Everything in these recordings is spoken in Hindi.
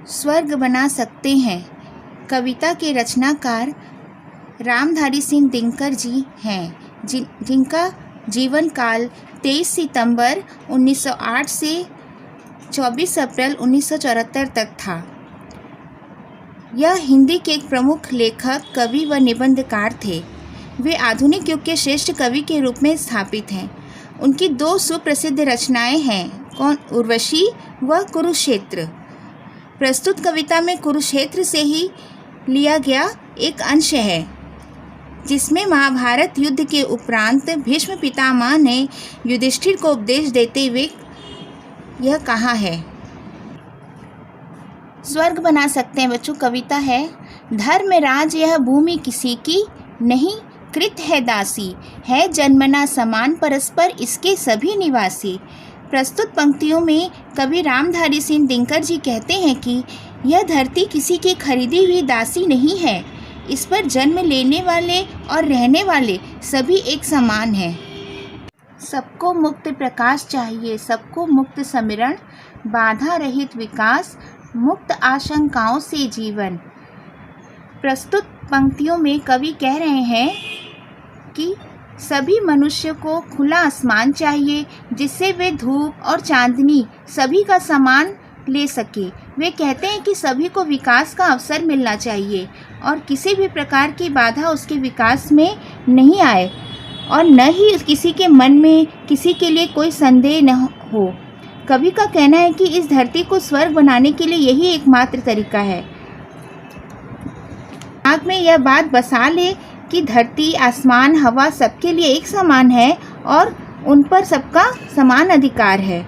स्वर्ग बना सकते हैं कविता के रचनाकार रामधारी सिंह दिनकर जी हैं, जिनका जीवन काल 23 सितंबर 1908 से 24 अप्रैल 1974 तक था। यह हिंदी के एक प्रमुख लेखक, कवि व निबंधकार थे। वे आधुनिक युग के श्रेष्ठ कवि के रूप में स्थापित हैं। उनकी दो सुप्रसिद्ध रचनाएं हैं, उर्वशी व कुरुक्षेत्र। प्रस्तुत कविता में कुरुक्षेत्र से ही लिया गया एक अंश है, जिसमें महाभारत युद्ध के उपरांत भीष्म पितामह ने युधिष्ठिर को उपदेश देते हुए यह कहा है। स्वर्ग बना सकते हैं बच्चों। कविता है, धर्मराज यह भूमि किसी की नहीं, कृत है दासी, है जन्मना समान परस्पर इसके सभी निवासी। प्रस्तुत पंक्तियों में कवि रामधारी सिंह दिनकर जी कहते हैं कि यह धरती किसी की खरीदी हुई दासी नहीं है। इस पर जन्म लेने वाले और रहने वाले सभी एक समान हैं। सबको मुक्त प्रकाश चाहिए, सबको मुक्त समिरण, बाधा रहित विकास, मुक्त आशंकाओं से जीवन। प्रस्तुत पंक्तियों में कवि कह रहे हैं कि सभी मनुष्य को खुला आसमान चाहिए, जिससे वे धूप और चांदनी सभी का समान ले सके। वे कहते हैं कि सभी को विकास का अवसर मिलना चाहिए और किसी भी प्रकार की बाधा उसके विकास में नहीं आए और न ही किसी के मन में किसी के लिए कोई संदेह न हो। कवि का कहना है कि इस धरती को स्वर्ग बनाने के लिए यही एकमात्र तरीका है। दिमाग में यह बात बसा ले कि धरती, आसमान, हवा सबके लिए एक समान है और उन पर सबका समान अधिकार है।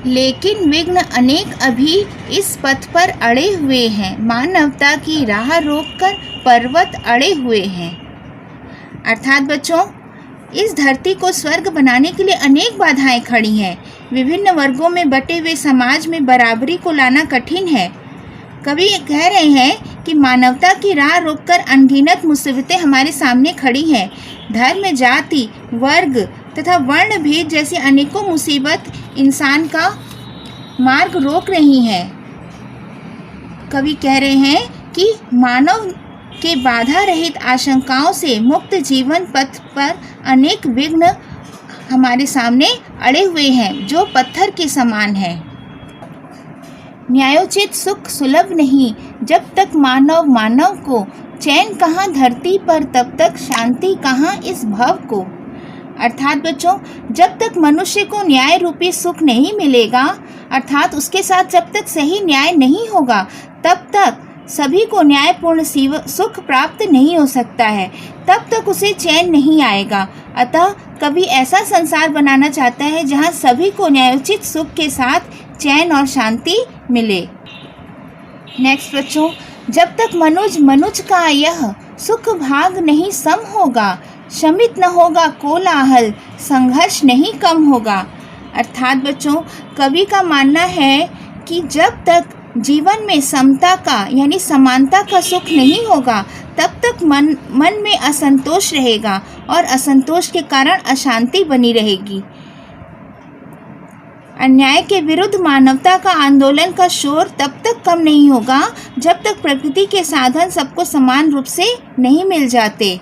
लेकिन विघ्न अनेक अभी इस पथ पर अड़े हुए हैं, मानवता की राह रोककर पर्वत अड़े हुए हैं। अर्थात बच्चों, इस धरती को स्वर्ग बनाने के लिए अनेक बाधाएं खड़ी हैं। विभिन्न वर्गों में बटे हुए समाज में बराबरी को लाना कठिन है। कवि कह रहे हैं कि मानवता की राह रोककर अनगिनत मुसीबतें हमारे सामने खड़ी हैं। धर्म, जाति, वर्ग तथा वर्ण भेद जैसी अनेकों मुसीबत इंसान का मार्ग रोक रही हैं। कवि कह रहे हैं कि मानव के बाधा रहित आशंकाओं से मुक्त जीवन पथ पर अनेक विघ्न हमारे सामने अड़े हुए हैं, जो पत्थर के समान है। न्यायोचित सुख सुलभ नहीं, जब तक मानव को चैन कहाँ धरती पर, तब तक शांति कहाँ इस भव को। अर्थात बच्चों, जब तक मनुष्य को न्याय रूपी सुख नहीं मिलेगा, अर्थात उसके साथ जब तक सही न्याय नहीं होगा, तब तक सभी को न्यायपूर्ण सुख प्राप्त नहीं हो सकता है, तब तक उसे चैन नहीं आएगा। अतः कवि ऐसा संसार बनाना चाहता है जहाँ सभी को न्यायोचित सुख के साथ चैन और शांति मिले। नेक्स्ट बच्चों, जब तक मनुज का यह सुख भाग नहीं सम होगा, शमित न होगा कोलाहल, संघर्ष नहीं कम होगा। अर्थात बच्चों, कवि का मानना है कि जब तक जीवन में समता का यानी समानता का सुख नहीं होगा, तब तक मन में असंतोष रहेगा और असंतोष के कारण अशांति बनी रहेगी। अन्याय के विरुद्ध मानवता का आंदोलन का शोर तब तक कम नहीं होगा जब तक प्रकृति के साधन सबको समान रूप से नहीं मिल जाते।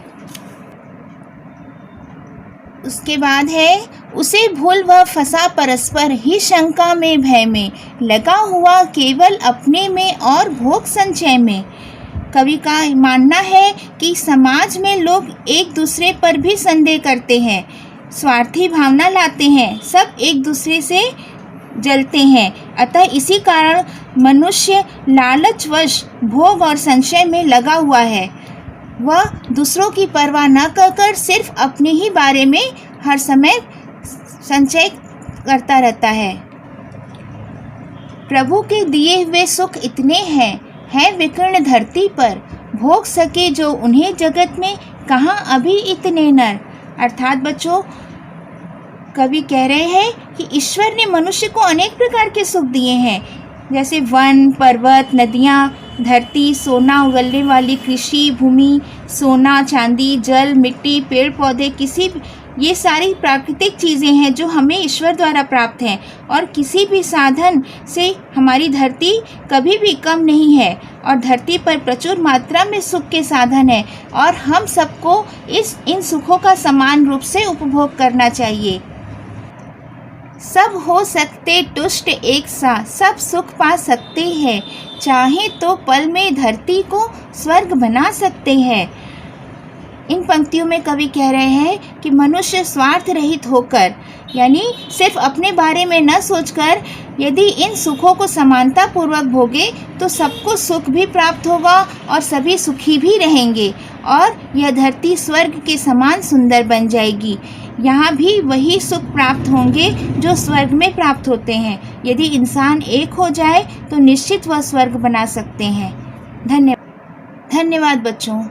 उसके बाद है, उसे भूल वह फंसा परस्पर ही शंका में भय में, लगा हुआ केवल अपने में और भोग संचय में। कवि का मानना है कि समाज में लोग एक दूसरे पर भी संदेह करते हैं, स्वार्थी भावना लाते हैं, सब एक दूसरे से जलते हैं। अतः इसी कारण मनुष्य लालचवश भोग और संशय में लगा हुआ है। वह दूसरों की परवाह न कर सिर्फ अपने ही बारे में हर समय संचय करता रहता है। प्रभु के दिए हुए सुख इतने हैं विकीर्ण धरती पर, भोग सके जो उन्हें जगत में, कहाँ अभी इतने नर। अर्थात बच्चों, कवि कह रहे हैं कि ईश्वर ने मनुष्य को अनेक प्रकार के सुख दिए हैं, जैसे वन, पर्वत, नदियाँ, धरती, सोना उगलने वाली कृषि भूमि, सोना चांदी, जल, मिट्टी, पेड़ पौधे, किसी ये सारी प्राकृतिक चीज़ें हैं जो हमें ईश्वर द्वारा प्राप्त हैं, और किसी भी साधन से हमारी धरती कभी भी कम नहीं है, और धरती पर प्रचुर मात्रा में सुख के साधन है, और हम सबको इन सुखों का समान रूप से उपभोग करना चाहिए। सब हो सकते तुष्ट एक सा, सब सुख पा सकते हैं, चाहे तो पल में धरती को स्वर्ग बना सकते हैं। इन पंक्तियों में कवि कह रहे हैं कि मनुष्य स्वार्थ रहित होकर, यानी सिर्फ अपने बारे में न सोचकर, यदि इन सुखों को समानता पूर्वक भोगे तो सबको सुख भी प्राप्त होगा और सभी सुखी भी रहेंगे, और यह धरती स्वर्ग के समान सुंदर बन जाएगी। यहाँ भी वही सुख प्राप्त होंगे जो स्वर्ग में प्राप्त होते हैं। यदि इंसान एक हो जाए तो निश्चित वह स्वर्ग बना सकते हैं। धन्यवाद बच्चों।